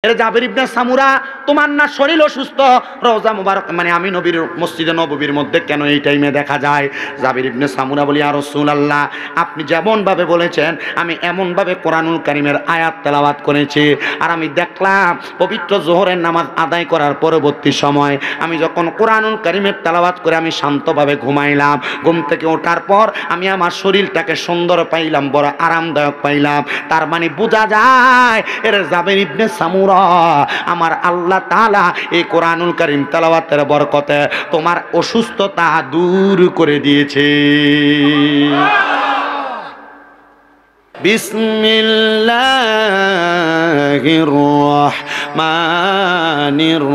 এর জাবির ইবনে সামুরা, তোমার না শরীর অসুস্থ, রওজা মুবারক মানে আমি নবীর মসজিদে নববীর মধ্যে কেন এই টাইমে দেখা যায়? জাবির ইবনে সামুরা বলি, ইয়া রাসূলুল্লাহ, আপনি যেমন ভাবে বলেছেন আমি এমন ভাবে কোরআনুল কারীমের আয়াত তেলাওয়াত করেছি, আর আমি দেখলাম পবিত্র যোহরের নামাজ আদায় করার পরবর্তী সময় আমি যখন কোরআনুল কারীমের তেলাওয়াত করে আমি শান্তভাবে ঘুমাইলাম, ঘুম থেকে ওঠার পর আমি আমার শরীরটাকে সুন্দর পাইলাম, বড় আরামদায়ক পাইলাম। তার মানে বোঝা যায় এর জাবির ইবনে সামুরা, আমার আল্লাহ তাআলা এই কোরআনুল কারীম তেলাওয়াতের বরকতে তোমার অসুস্থতা দূর করে দিয়েছে। বিসমিল্লাহির রহমানির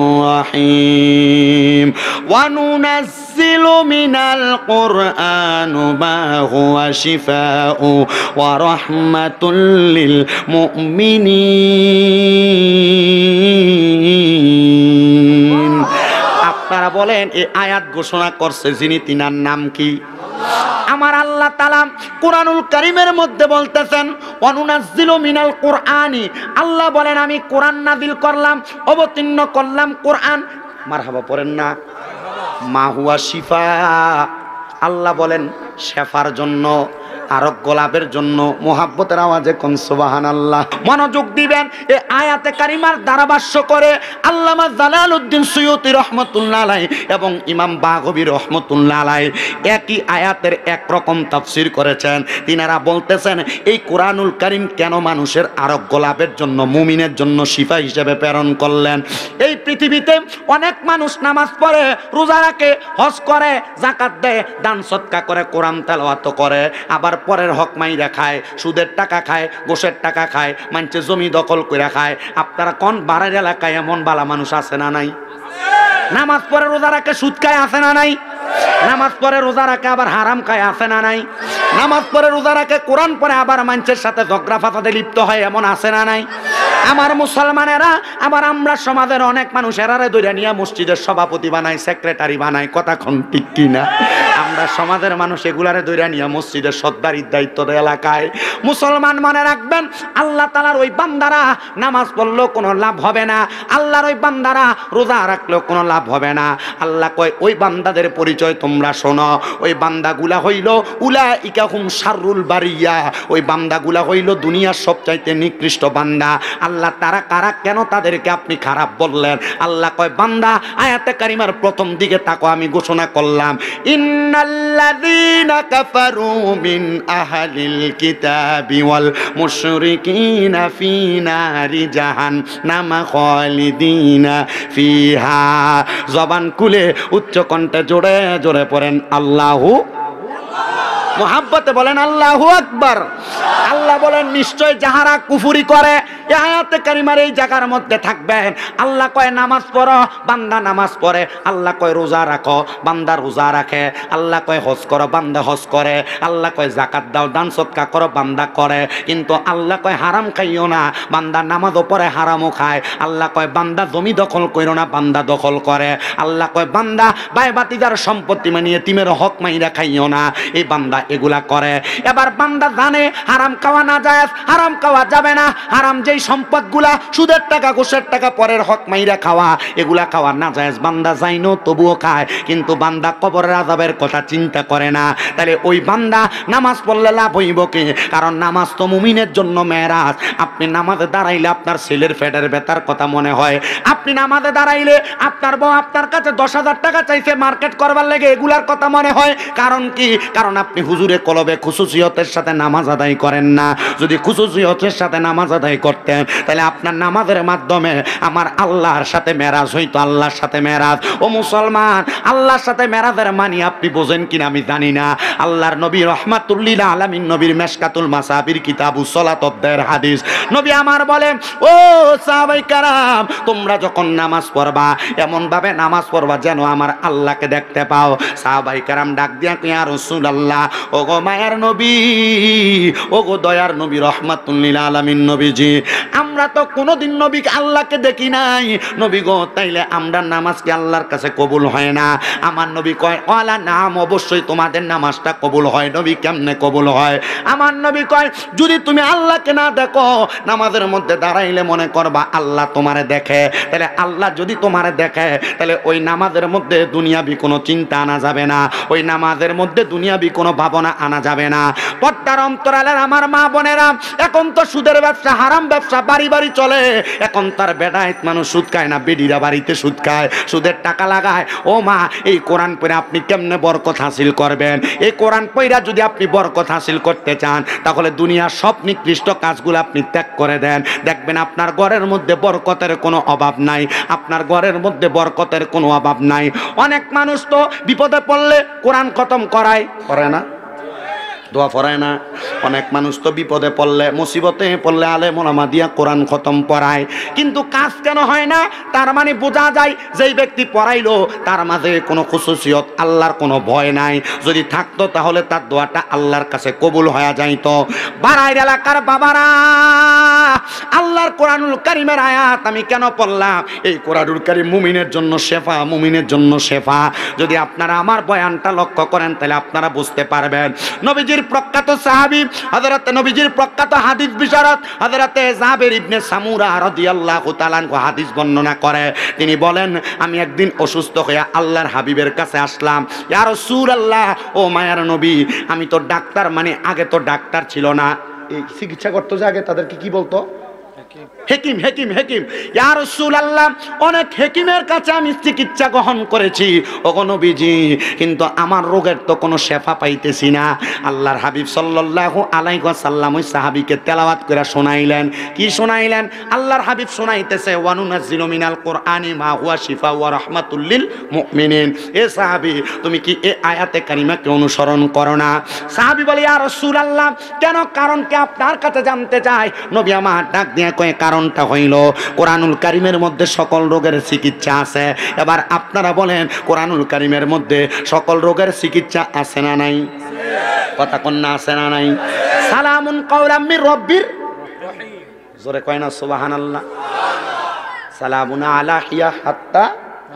রহিম। ওয়া নুনাজ্জিলু মিনাল কুরআনি মা হুয়া শিফাউ ওয়া রাহমাতুল লিল মুমিনিন। আপনারা বলেন এই আয়াত ঘোষণা করছে যিনি, তিনার নাম কি? আমার আল্লাহ তাআলা কোরআনুল কারীমের মধ্যে বলতেছেন অনুনাজ্জিলু মিনাল কুরআনি, আল্লাহ বলেন আমি কোরআন নাযিল করলাম, অবতীর্ণ করলাম কোরআন। মারহাবা পড়েন না? মা হুয়া শিফা, আল্লাহ বলেন শেফার জন্য, আরোগ্য লাভের জন্য। মোহাব্বতের আওয়াজে কোন সুবহানাল্লাহ। মনোযোগ দিবেন, এই আয়াতে কারিমার ধারাভাষ্য করে আল্লামা জালালউদ্দিন সুয়ুতী রহমতুল্লাহ আলাইহি এবং ইমাম বাগবী রহমতুল্লাহ আলাইহি একই আয়াতের একরকম তাফসীর করেছেন। তিনারা বলতেছেন এই কোরআনুল কারীম কেন মানুষের আরোগ্য লাভের জন্য, মুমিনের জন্য শিফা হিসেবে প্রেরণ করলেন। এই পৃথিবীতে অনেক মানুষ নামাজ পড়ে, রোজা রাখে, হজ করে, যাকাত দেয়, দান সদকা করে, কোরআন তেলাওয়াত করে, আবার পরের হক মাইরা খায়, সুদের টাকা খায়, গোশের টাকা খায়, মানুষের জমি দখল করে খায়। আপনারা কোন বাড়ির এলাকায় এমন বালা মানুষ আছে না নাই? নামাজ পড়ে রোজা রাখে, সুদ খায়, আছে না নাই? নামাজ পড়ে রোজা রাখে আবার হারাম খায়, আছে না নাই? নামাজ পড়ে রোজা রাখে, কোরআন পড়ে আবার মানুষের সাথে ঝগড়া ফাসাদে লিপ্ত হয়, এমন আছে না নাই? আমার মুসলমানেরা, আবার আমরা সমাজের অনেক মানুষ এরারে ধরে নিয়ে মসজিদের সভাপতি বানায়, সেক্রেটারি বানায়, কথা কোন ঠিক কিনা? আমরা সমাজের মানুষ এগুলারে ধরে নিয়ে মসজিদের সর্দারির দায়িত্ব দেয় এলাকায়। মুসলমান মনে রাখবেন, আল্লাহ তাআলার ওই বান্দারা নামাজ পড়লেও কোনো লাভ হবে না, আল্লাহর ওই বান্দারা রোজা রাখলেও কোনো লাভ হবে না। আল্লাহ কয় ওই বান্দাদের পরিচয় তোমরা শোনো, ওই বান্দাগুলা হইল উলাইকা হুম শাররুল বারিয়া, ওই বান্দাগুলা হইল দুনিয়ার সবচাইতে নিকৃষ্ট বান্দা। আল্লাহ তারা কারা, কেন তাদেরকে আপনি খারাপ বললেন? আল্লাহ কয় বান্দা, আয়াতে কারিমার প্রথম দিকে তাকো আমি ঘোষণা করলাম ইন্নাল্লাযীনা কাফারু মিন আহলিল কিতাবি ওয়াল মুশরিকিনা ফি নারি জাহান্নাম খালিদিনা ফিহা। জবান খুলে উচ্চ কণ্ঠে জোরে জোরে পড়েন আল্লাহু, মোহাব্বতে বলেন আল্লাহু আকবার। আল্লাহ বলেন নিশ্চয় যাহারা কুফরি করে, এই আয়াতে কারিমার এই জায়গার মধ্যে থাকবেন। আল্লাহ কয় নামাজ পড়ো, বান্দা নামাজ পড়ে। আল্লাহ কয় রোজা রাখো, বান্দা রোজা রাখে। আল্লাহ কয় হজ করো, বান্দা হজ করে। আল্লাহ কয় যাকাত দাও, দান সদকা করো, বান্দা করে। কিন্তু আল্লাহ কয় হারাম খাইও না, বান্দা নামাজও পড়ে হারামও খায়। আল্লাহ কয় বান্দা জমি দখল কইরো না, বান্দা দখল করে। আল্লাহ কয় বান্দা ভাই বাতিদার সম্পত্তি মানে এতিমের হক মাইরা খাইও না, এই বান্দা এগুলা করে। এবার বান্দা জানে হারাম খাওয়া না যায়, হারাম খাওয়া যাবে না, হারাম যেই সম্পদগুলা সুদের টাকা, ঘুষের টাকা, পরের হক মাইরা খাওয়া, এগুলা খাওয়া না যায়, বান্দা যাইনো তবুও খায়। কিন্তু বান্দা কবরের আযাবের কথা চিন্তা করে না। তাহলে ওই বান্দা নামাজ পড়লে লাভ হইব কি? কারণ নামাজ তো মুমিনের জন্য মেরাজ। আপনি নামাজে দাঁড়াইলে আপনার ছেলের পেটের ব্যথার কথা মনে হয়, আপনি নামাজে দাঁড়াইলে আপনার বউ আপনার কাছে 10,000 টাকা চাইছে মার্কেট করবার লেগে, এগুলার কথা মনে হয়। কারণ কি? কারণ আপনি হুজুরে কলবে খুশুসিয়তের সাথে নামাজ আদায় করেন না। যদি খুশুসিয়তের সাথে নামাজ আদায় করতেন, তাহলে আপনার নামাজের মাধ্যমে আমার আল্লাহর সাথে মেরাজ হইতো, আল্লাহর সাথে মেরাজ। ও মুসলমান, আল্লাহর সাথে মেরাজের মানি আপনি বোঝেন কিনা আমি জানি না। আল্লাহর নবী রহমাতুল্লিল আলামিন নবীর মেশকাতুল মাসাবির কিতাবুস সালাত অধ্যায়ের হাদিস, নবী আমার বলেন ও সাহাবায়ে কেরাম, তোমরা যখন নামাজ পড়বা এমন ভাবে নামাজ পড়বা যেন আমার আল্লাহকে দেখতে পাও। সাহাবায়ে কেরাম ডাক দিয়া ইয়া রাসূলুল্লাহ, ও গো মায়ার নবী, ও গো গো দয়ার নবী রহমাতুল লিল আলামিন নবীজি, আমরা তো কোনোদিন নবীকে আল্লাহকে দেখি নাই নবী গো, তাইলে আমরা নামাজ কি আল্লাহর কাছে কবুল হয় না? আমার নবী কয় ওয়ালা নাম, অবশ্যই তোমাদের নামাজটা কবুল হয়। নবী কেমনে কবুল হয়? আমার নবী কয় যদি তুমি আল্লাহকে না দেখো, নামাজের মধ্যে দাঁড়াইলে মনে করবা আল্লাহ তোমারে দেখে, তাহলে আল্লাহ যদি তোমারে দেখে তাহলে ওই নামাজের মধ্যে দুনিয়াবি কোনো চিন্তা আনা যাবে না, ওই নামাজের মধ্যে দুনিয়াবি কোনো ভাবনা আনা যাবে না। পর্দার অন্তরালের আমার মা বোনেরা, এখন তো সুদের ব্যবসা, হারাম ব্যবসা বাড়ি বাড়ি চলে। এখন তার বেডায়েত মানুষ সুদ খায় না, বেডিরা বাড়িতে সুদ খায়, সুদের টাকা লাগায়। ও মা, এই কোরআন পড়ে আপনি কেমনে বরকত হাসিল করবেন? এই কোরআন পড়া যদি আপনি বরকত হাসিল করতে চান, তাহলে দুনিয়ার সব নিকৃষ্ট কাজগুলো আপনি ত্যাগ করে দেন, দেখবেন আপনার ঘরের মধ্যে বরকতের কোনো অভাব নাই, আপনার ঘরের মধ্যে বরকতের কোনো অভাব নাই। অনেক মানুষ তো বিপদে পড়লে কোরআন খতম করে না, দোয়া পড়ায় না। অনেক মানুষ তো বিপদে পড়লে, মুসিবতে পড়লে আলেম ওলামা দিয়া কোরআন খতম পড়ায়, কিন্তু কাজ কেন হয় না? তার মানে বোঝা যায় যেই ব্যক্তি পড়াইলো তার মাঝে কোনো খুশুসিয়ত, আল্লাহর কোনো ভয় নাই। যদি থাকতো তাহলে তার দোয়াটা আল্লাহর কাছে কবুল হয়ে যাইতো। বাড়াইর এলাকার বাবারা, আল্লাহর কোরআনুল কারীমের আয়াত আমি কেন পড়লাম? এই কোরআনুল কারীম মুমিনের জন্য শেফা, মুমিনের জন্য শেফা। যদি আপনারা আমার বয়ানটা লক্ষ্য করেন তাহলে আপনারা বুঝতে পারবেন। নবীজির প্রখ্যাত সাহাবী, হযরত নবীজির প্রখ্যাত হাদিস বিশারদ হযরতে জাবের ইবনে সামুরা রাদিয়াল্লাহু তাআলা আনহু হাদিস বর্ণনা করে। তিনি বলেন, আমি একদিন অসুস্থ হয়ে আল্লাহর হাবিবের কাছে আসলাম। ইয়া রাসূলুল্লাহ, ও মায়ার নবী, আমি তো ডাক্তার, মানে আগে তো ডাক্তার ছিল না, এই চিকিৎসা করতো যে আগে, তাদেরকে কি বলতো? হেকিম। ইয়া রাসূলুল্লাহ, অনেক হেকিমের কাছে আমি চিকিৎসা গ্রহণ করেছি ওগো নবীজি, কিন্তু আমার রোগের তো কোনো শেফা পাইতেছি না। আল্লাহর হাবিব সাল্লাল্লাহু আলাইহি ওয়াসাল্লাম ওই সাহাবীকে তেলাওয়াত করে শোনাইলেন। কি শোনাইলেন? আল্লাহর হাবিব শোনাইতেছে, ওয়া নুনাজ্জিলু মিনাল কুরআনি মা হুয়া শিফা ওয়া রাহমাতুল লিল মুমিনিন। এ সাহাবী, তুমি কি এই আয়াতে কারিমাকে অনুসরণ করো না? সাহাবী বলে, ইয়া রাসূলুল্লাহ, কেন? কারণ কি আপনার কাছে জানতে চাই। নবী আমার ডাক দিয়ে কয়, কারণটা হইল কোরআনুল কারীমের মধ্যে সকল রোগের চিকিৎসা আছে। এবার আপনারা বলেন, কোরআনুল কারীমের মধ্যে সকল রোগের চিকিৎসা আছে না নাই? কথা কন্যা আছে না নাই? সালামুন কাওলাম মির রব্বির, জোরে কয় না সুবহানাল্লাহ। সালামুন আলা হিয়া হাত্তা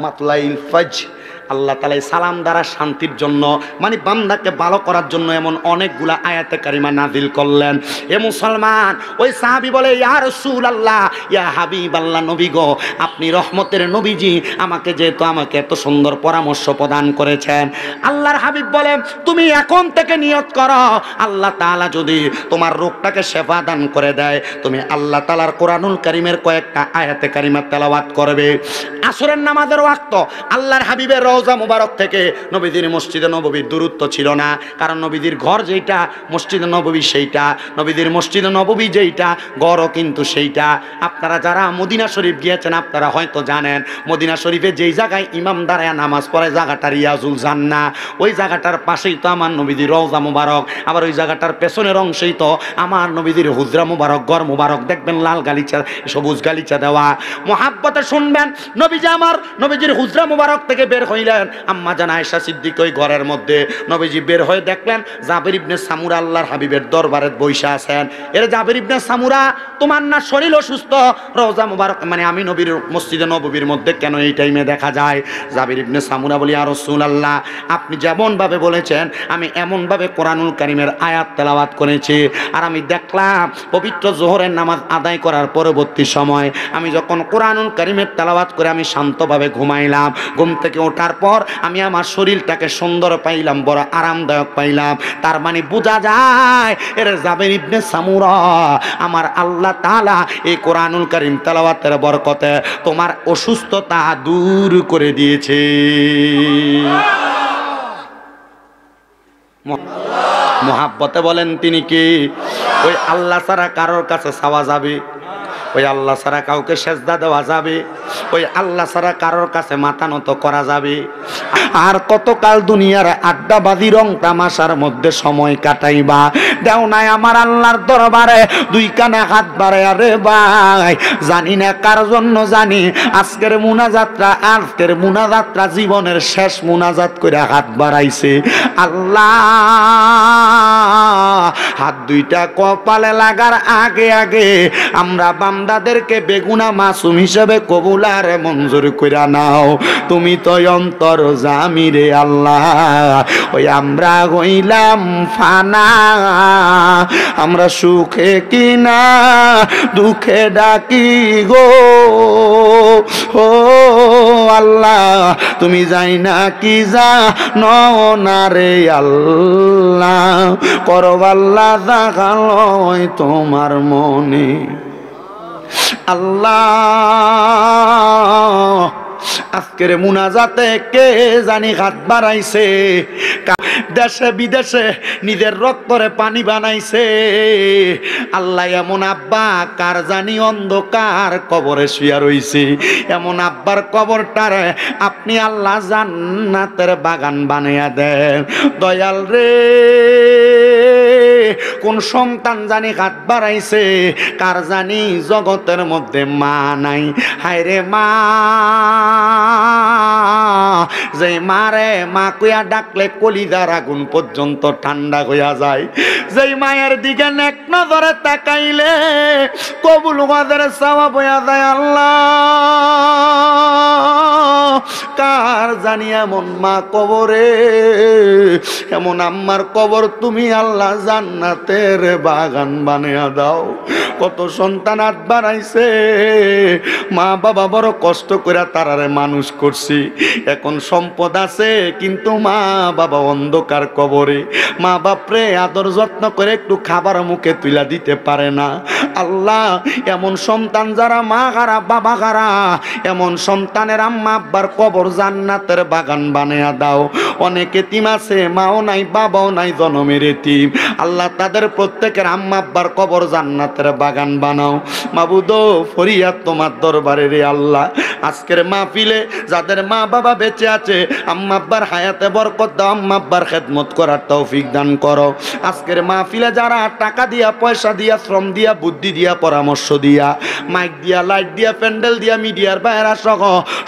মাতলাইল ফাজর। আল্লাহ তাআলা সালাম দ্বারা শান্তির জন্য, মানে বান্দাকে ভালো করার জন্য এমন অনেকগুলা আয়াতে কারিমা নাজিল করলেন। এ মুসলমান, ওই সাহাবী বলে, ইয়া রাসূলুল্লাহ, ইয়া হাবিবাল্লাহ, নবী গো, আপনি রহমতের নবীজি, আমাকে যেহেতু আমাকে এত সুন্দর পরামর্শ প্রদান করেছেন, আল্লাহর হাবিব বলে, তুমি এখন থেকে নিয়ত করো, আল্লাহ তাআলা যদি তোমার রোগটাকে শেফা দান করে দেয়, তুমি আল্লাহ তাআলার কোরআনুল কারীমের কয়েকটা আয়াতে কারিমা তেলাওয়াত করবে। আসরের নামাজের ওয়াক্ত আল্লাহর হাবিবের রওজা মুবারক থেকে নবীজির মসজিদে নববীর দূরত্ব ছিল না, কারণ নবীজির ঘর যেইটা, মসজিদে নববী সেইটা, নবীজির মসজিদে নববী যেইটা, ঘরও কিন্তু সেইটা। আপনারা যারা মদিনা শরীফ গিয়েছেন আপনারা হয়তো জানেন, মদিনা শরীফে যেই জায়গায় ইমাম দাঁড়ায় নামাজ পড়ে জায়গাটা রিয়াজুল জান্নাহ, ওই জায়গাটার পাশেই তো আমার নবীজির রওজা মুবারক, আবার ওই জায়গাটার পেছনের অংশেই তো আমার নবীজির হুজরা মুবারক, ঘর মুবারক। দেখবেন লাল গালিচা, সবুজ গালিচা দেওয়া। মুহাব্বতে শুনবেন, নবীজি আমার নবীজির হুজরা মুবারক থেকে বের হইলেন, আম্মা জান আয়েশা সিদ্দিকা ওই ঘরের মধ্যে। নবীজি বের হয়ে দেখলেন জাবের ইবনে সামুরা আল্লাহর হাবিবের দরবারে বসে আছেন। এর জাবের ইবনে সামুরা, তোমার না শরীর অসুস্থ? রওজা মুবারক, মানে আমি নবীর মসজিদে নববীর মধ্যে কেন এই টাইমে দেখা যায়? জাবের ইবনে সামুরা বলি, ইয়া রাসূলুল্লাহ, আপনি যেমন ভাবে বলেছেন আমি এমন ভাবে কোরআনুল কারীমের আয়াত তেলাওয়াত করেছি, আর আমি দেখলাম পবিত্র যোহরের নামাজ আদায় করার পরবর্তী সময় আমি যখন কোরআনুল কারীমের তেলাওয়াত করে আমি শান্তভাবে ঘুমাইলাম, ঘুম থেকে ওঠার পর আমি আমার শরীরটাকে সুন্দর পাইলাম, বড় আরামদায়ক পাইলাম। তার মানে বোঝা যায় এর জাবের ইবনে সামুরা, আমার আল্লাহ তাআলা এই কোরআনুল কারীম তেলাওয়াতের বরকতে তোমার অসুস্থতা দূর করে দিয়েছে। মুহাব্বতে বলেন তিনি কি? ওই আল্লাহ ছাড়া কারোর কাছে চাওয়া যাবে? ওই আল্লাহ ছাড়া কাউকে সেজদা দেওয়া যাবে? ওই আল্লাহ ছাড়া কারোর কাছে মাথা নত করা যাবে? আর কতকাল দুনিয়ার আড্ডাবাজি রং তামাশার মধ্যে সময় কাটাইবা? দেও নাই আমার আল্লাহর দরবারে দুই কানে হাত বাড়ায়া রে ভাই, জানি না কার জন্য জানি আজকের মুনাজাতটা জীবনের শেষ মুনাজাত করে হাত বাড়াইছে। আল্লাহ হাত দুইটা কপালে লাগার আগে আগে আমরা বান্দাদেরকে বেগুনা মাসুম হিসেবে কবুল আর মঞ্জুর কইরা নাও। তুমি তো অন্তর জামি রে আল্লাহ, ওই আমরা হইলাম ফানা, আমরা সুখে কিনা দুঃখে ডাকি গো ও আল্লাহ, তুমি যাই না কি যা না রে আল্লাহ, করব আল্লাহ দেখালয় তোমার মনে। আল্লাহ আজকের মুনাজাতে কে জানি হাত বাড়াইছে, দেশে বিদেশে নিজের রক্তরে পানি বানাইছে। আল্লাহ এমন আব্বা কার জানি অন্ধকার কবরে শুয়া রইছে, এমন আব্বার কবরটারে আপনি আল্লাহ জান্নাতের বাগান বানাইয়া দেন। দয়াল রে কোন সন্তান জানি হাত বাড়াইছে, কার জানি জগতের মধ্যে মা নাই। হায় রে মা, যে মারে মা কইয়া ডাকলে কলিজার আগুন পর্যন্ত ঠান্ডা হইয়া যায়, যেই মায়ের দিকে নেক নজরে তাকাইলে কবুল ওয়াদের সওয়াব হইয়া যায়। আল্লাহ কার জানি এমন মা কবরে, এমন আম্মার কবর তুমি আল্লাহ জান্নাতের বাগান বানিয়ে দাও। কত সন্তান হাত বাড়াইছে, মা বাবা বড় কষ্ট করে তারারে মানুষ করছি, এখন সম্পদ আছে কিন্তু মা বাবা অন্ধকার কবরে, মা বাপরে আদর যত্ন করে একটু খাবার মুখে তুলা দিতে পারে না। আল্লাহ এমন সন্তান যারা মা হারা বাবা হারা, এমন সন্তানের আম্মা আব্বার কবর জান্নাতের বাগান বানিয়ে দাও। অনেক এতিম আছে, মাও নাই বাবাও নাই, জনমের এতিম। আল্লাহ তাদের প্রত্যেকের আম্মা আব্বার কবর জান্নাতের বাগান বানাও। মাবুদ ফরিয়াদ তোমার দরবারে রে আল্লাহ, আজকের মাহফিলে যাদের মা বাবা বেঁচে আছে, আম্মা আব্বার হায়াতে বরকত দাও, আম্মা আব্বার খেদমত করার তৌফিক দান করো। আজকের মাহফিলে যারা টাকা দিয়া পয়সা দিয়া শ্রম দিয়া বুদ্ধি দিয়া পরামর্শ দিয়া মাইক দিয়া লাইট দিয়া প্যান্ডেল দিয়া মিডিয়ার বাইরা সহ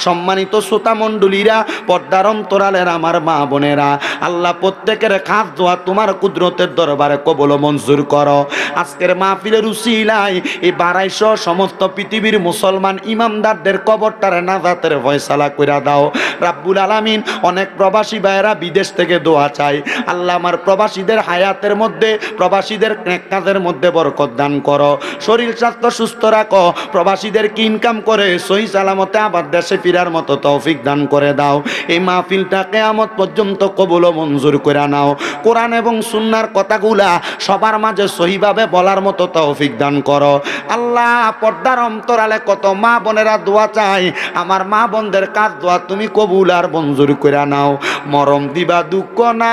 সম্মানিত শ্রোতা মণ্ডলীরা, পর্দার অন্তরালের আমার মা বোনেরা, আল্লাহ প্রত্যেকের খাস দোয়া তোমার কুদরতের দরবারে কবুল মঞ্জুর করো। আজকের মাহফিলের উসিলায় এই ২২০০ সমস্ত পৃথিবীর মুসলমান ইমামদারদের কবরটারে নাজাতের ফয়সালা কইরা দাও রাব্বুল আলামিন। অনেক প্রবাসী ভাইয়েরা বিদেশ থেকে দোয়া চাই, আল্লাহ আমার প্রবাসীদের হায়াতের মধ্যে, প্রবাসীদের নেক কাজের মধ্যে বরকত দান করো, শরীর স্বাস্থ্য সুস্থ রাখো, প্রবাসীদেরকে ইনকাম করে সহি সালামতে আবার দেশে ফিরার মতো তৌফিক দান করে দাও। এই মাহফিলটা কিয়ামত পর্যন্ত কবুল ও মঞ্জুর করে নাও। কোরআন এবং সুন্নাহর কথাগুলা সবার মাঝে সহিভাবে বলার মতো তৌফিক দান করো। আল্লাহ পর্দার অন্তরালে কত মা বোনেরা দোয়া চাই, আমার মা বোনদের কাজ দোয়া তুমি কবুল আর মঞ্জুর করে নাও। মরম দিবা দুঃখ নাই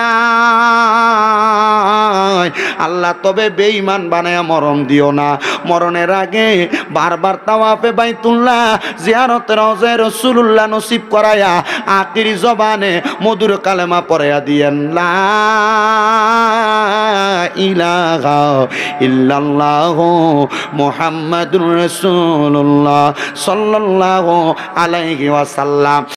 আল্লাহ, তবে বেঈমান বানায়া মরণ দিও না। মরণের আগে বারবার তাওয়াফে বাইতুল্লাহ জিয়ারতে রওজা রাসূলুল্লাহ নসিব করায়া আখিরি জবানে মধুর কালেমা পড়ায়া দিয়েন, লা ইলাহা ইল্লাল্লাহু মুহাম্মাদুর রাসূলুল্লাহ সাল্লাল্লাহু আলাইহি ওয়াসাল্লাম।